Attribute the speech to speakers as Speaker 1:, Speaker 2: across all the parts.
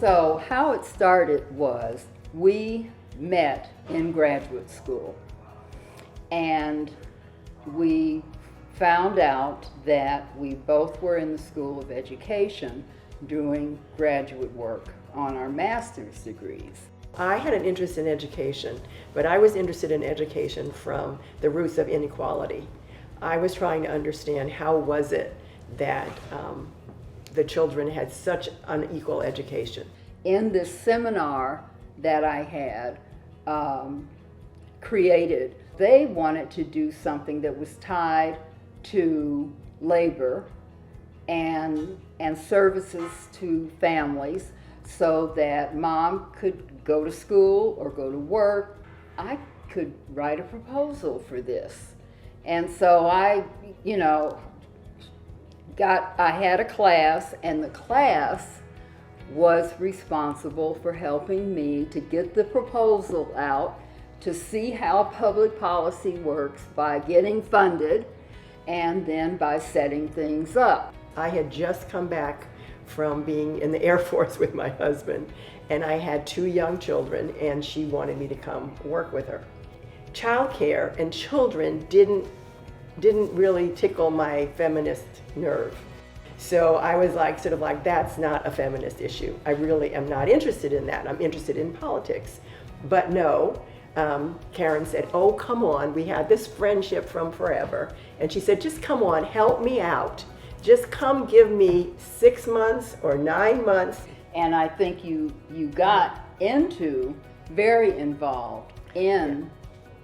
Speaker 1: So how it started was we met in graduate school, and we found out that we both were in the School of Education doing graduate work on our master's degrees.
Speaker 2: I had an interest in education, but I was interested in education from the roots of inequality. I was trying to understand how was it that the children had such unequal education.
Speaker 1: In this seminar that I had created, they wanted to do something that was tied to labor and services to families so that mom could go to school or go to work. I could write a proposal for this. And so I had a class, and the class was responsible for helping me to get the proposal out, to see how public policy works by getting funded and then by setting things up.
Speaker 2: I had just come back from being in the Air Force with my husband, and I had 2 young children, and she wanted me to come work with her. Childcare and children didn't really tickle my feminist nerve. So I was sort of like, that's not a feminist issue. I really am not interested in that. I'm interested in politics. But no, Karen said, oh, come on. We had this friendship from forever. And she said, just come on, help me out. Just come give me 6 months or 9 months.
Speaker 1: And I think you got very involved in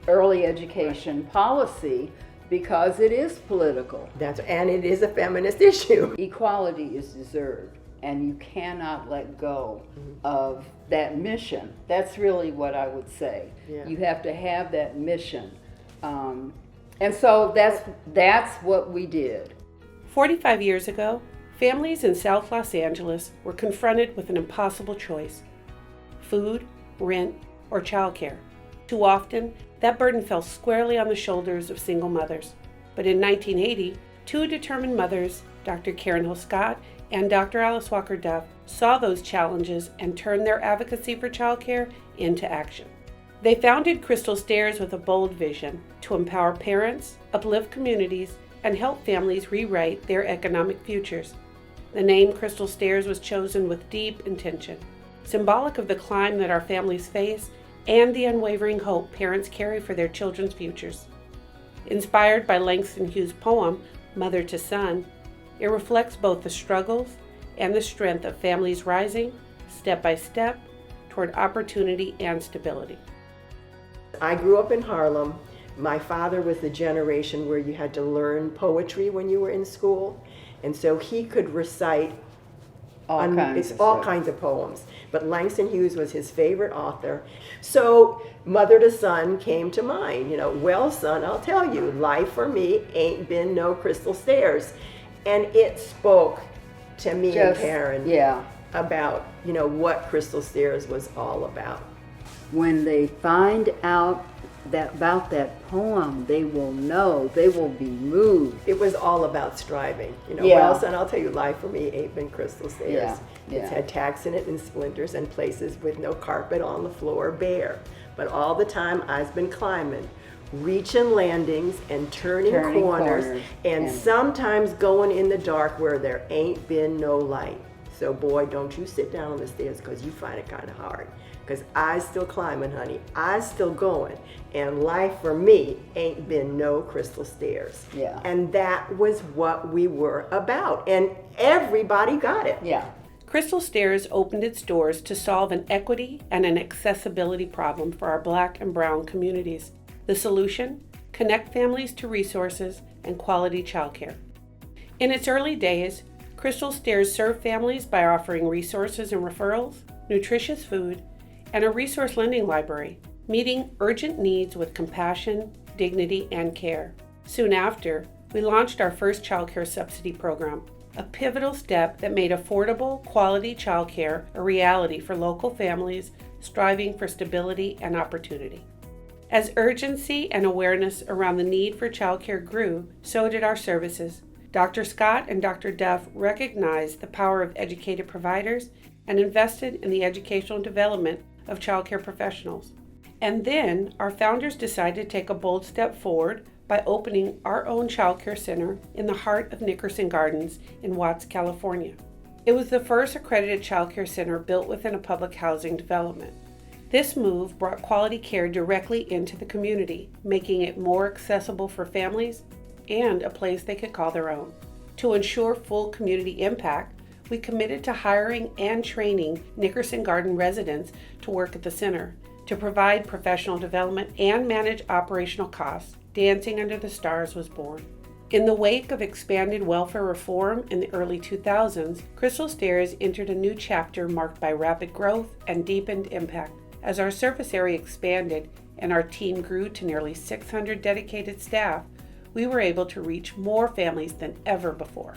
Speaker 1: early education policy because it is political.
Speaker 2: And it is a feminist issue.
Speaker 1: Equality is deserved, and you cannot let go of that mission. That's really what I would say.
Speaker 2: Yeah.
Speaker 1: You have to have that mission. And so that's what we did.
Speaker 3: 45 years ago, families in South Los Angeles were confronted with an impossible choice: food, rent, or childcare. Too often, that burden fell squarely on the shoulders of single mothers. But in 1980, 2 determined mothers, Dr. Karen Hill Scott and Dr. Alice Walker Duff, saw those challenges and turned their advocacy for childcare into action. They founded Crystal Stairs with a bold vision to empower parents, uplift communities, and help families rewrite their economic futures. The name Crystal Stairs was chosen with deep intention, symbolic of the climb that our families face and the unwavering hope parents carry for their children's futures. Inspired by Langston Hughes' poem, Mother to Son, it reflects both the struggles and the strength of families rising, step by step, toward opportunity and stability.
Speaker 2: I grew up in Harlem. My father was the generation where you had to learn poetry when you were in school, and so he could recite all kinds of poems. But Langston Hughes was his favorite author. So Mother to Son came to mind. Well, son, I'll tell you, life for me ain't been no crystal stairs. And it spoke to me and Karen about, what Crystal Stairs was all about.
Speaker 1: When they find out about that poem, they will know, they will be moved.
Speaker 2: It was all about striving. Well, son, I'll tell you, life for me ain't been crystal stairs. It's had tacks in it and splinters and places with no carpet on the floor bare. But all the time I've been climbing, reaching landings and turning corners and sometimes going in the dark where there ain't been no light. So boy, don't you sit down on the stairs because you find it kind of hard. Because I still climbing, honey. I still going. And life for me ain't been no crystal stairs.
Speaker 1: Yeah.
Speaker 2: And that was what we were about. And everybody got it.
Speaker 1: Yeah.
Speaker 3: Crystal Stairs opened its doors to solve an equity and an accessibility problem for our Black and Brown communities. The solution? Connect families to resources and quality childcare. In its early days, Crystal Stairs served families by offering resources and referrals, nutritious food, and a resource lending library, meeting urgent needs with compassion, dignity, and care. Soon after, we launched our first childcare subsidy program, a pivotal step that made affordable, quality childcare a reality for local families striving for stability and opportunity. As urgency and awareness around the need for childcare grew, so did our services. Dr. Scott and Dr. Duff recognized the power of educated providers and invested in the educational development of childcare professionals. And then our founders decided to take a bold step forward by opening our own childcare center in the heart of Nickerson Gardens in Watts, California. It was the first accredited childcare center built within a public housing development. This move brought quality care directly into the community, making it more accessible for families and a place they could call their own. To ensure full community impact, we committed to hiring and training Nickerson Garden residents to work at the center, to provide professional development and manage operational costs. Dancing Under the Stars was born. In the wake of expanded welfare reform in the early 2000s, Crystal Stairs entered a new chapter marked by rapid growth and deepened impact. As our service area expanded and our team grew to nearly 600 dedicated staff, we were able to reach more families than ever before.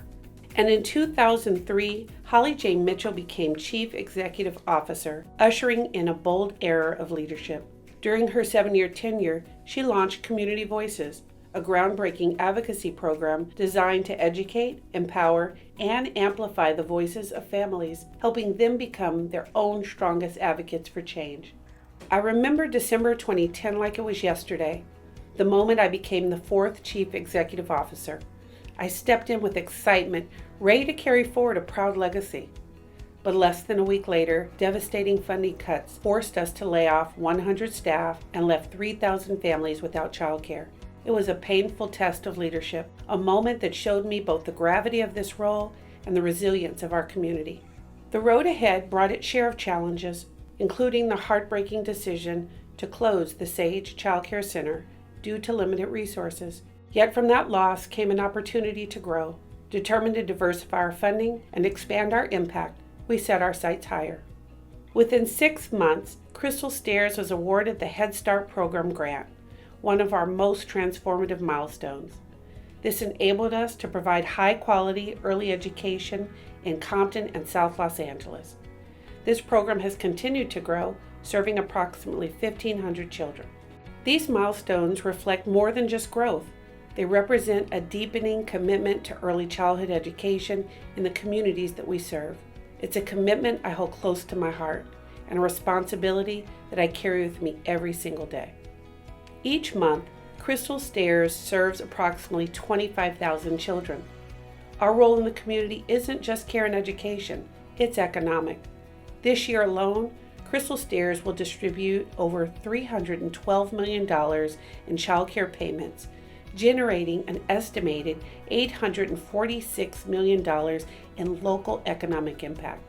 Speaker 3: And in 2003, Holly J. Mitchell became Chief Executive Officer, ushering in a bold era of leadership. During her 7-year tenure, she launched Community Voices, a groundbreaking advocacy program designed to educate, empower, and amplify the voices of families, helping them become their own strongest advocates for change. I remember December 2010 like it was yesterday, the moment I became the 4th Chief Executive Officer. I stepped in with excitement, ready to carry forward a proud legacy. But less than a week later, devastating funding cuts forced us to lay off 100 staff and left 3,000 families without childcare. It was a painful test of leadership, a moment that showed me both the gravity of this role and the resilience of our community. The road ahead brought its share of challenges, including the heartbreaking decision to close the Sage Child Care Center due to limited resources. Yet from that loss came an opportunity to grow. Determined to diversify our funding and expand our impact, we set our sights higher. Within 6 months, Crystal Stairs was awarded the Head Start Program grant, one of our most transformative milestones. This enabled us to provide high-quality early education in Compton and South Los Angeles. This program has continued to grow, serving approximately 1,500 children. These milestones reflect more than just growth. They represent a deepening commitment to early childhood education in the communities that we serve. It's a commitment I hold close to my heart and a responsibility that I carry with me every single day. Each month, Crystal Stairs serves approximately 25,000 children. Our role in the community isn't just care and education, it's economic. This year alone, Crystal Stairs will distribute over $312 million in child care payments, generating an estimated $846 million in local economic impact.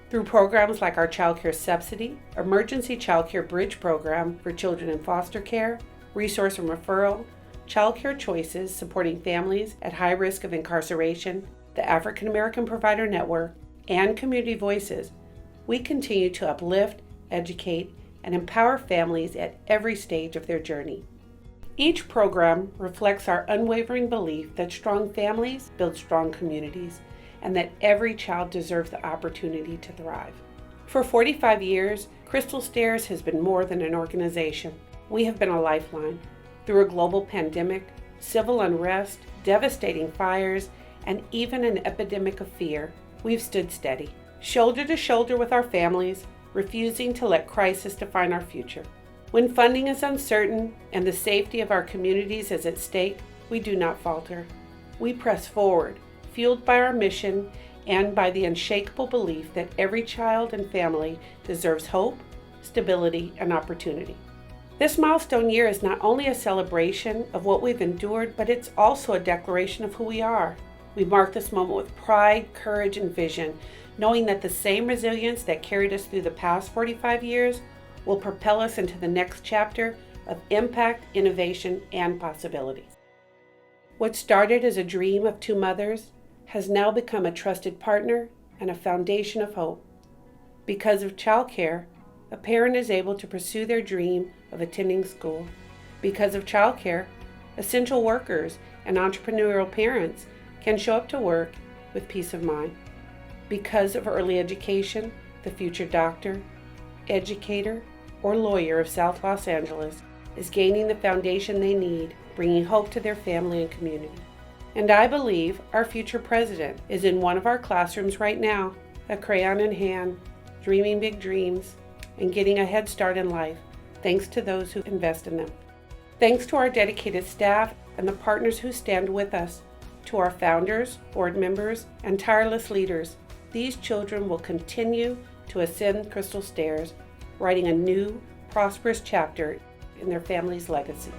Speaker 3: Through programs like our Child Care Subsidy, Emergency Child Care Bridge Program for children in foster care, Resource and Referral, Child Care Choices supporting families at high risk of incarceration, the African American Provider Network, and Community Voices, we continue to uplift, educate, and empower families at every stage of their journey. Each program reflects our unwavering belief that strong families build strong communities and that every child deserves the opportunity to thrive. For 45 years, Crystal Stairs has been more than an organization. We have been a lifeline. Through a global pandemic, civil unrest, devastating fires, and even an epidemic of fear, we've stood steady, shoulder to shoulder with our families, refusing to let crisis define our future. When funding is uncertain and the safety of our communities is at stake, we do not falter. We press forward, fueled by our mission and by the unshakable belief that every child and family deserves hope, stability, and opportunity. This milestone year is not only a celebration of what we've endured, but it's also a declaration of who we are. We mark this moment with pride, courage, and vision, knowing that the same resilience that carried us through the past 45 years will propel us into the next chapter of impact, innovation, and possibility. What started as a dream of 2 mothers has now become a trusted partner and a foundation of hope. Because of childcare, a parent is able to pursue their dream of attending school. Because of childcare, essential workers and entrepreneurial parents can show up to work with peace of mind. Because of early education, the future doctor, educator, or lawyer of South Los Angeles is gaining the foundation they need, bringing hope to their family and community. And I believe our future president is in one of our classrooms right now, a crayon in hand, dreaming big dreams, and getting a head start in life, thanks to those who invest in them. Thanks to our dedicated staff and the partners who stand with us, to our founders, board members, and tireless leaders, these children will continue to ascend crystal stairs, writing a new, prosperous chapter in their family's legacy.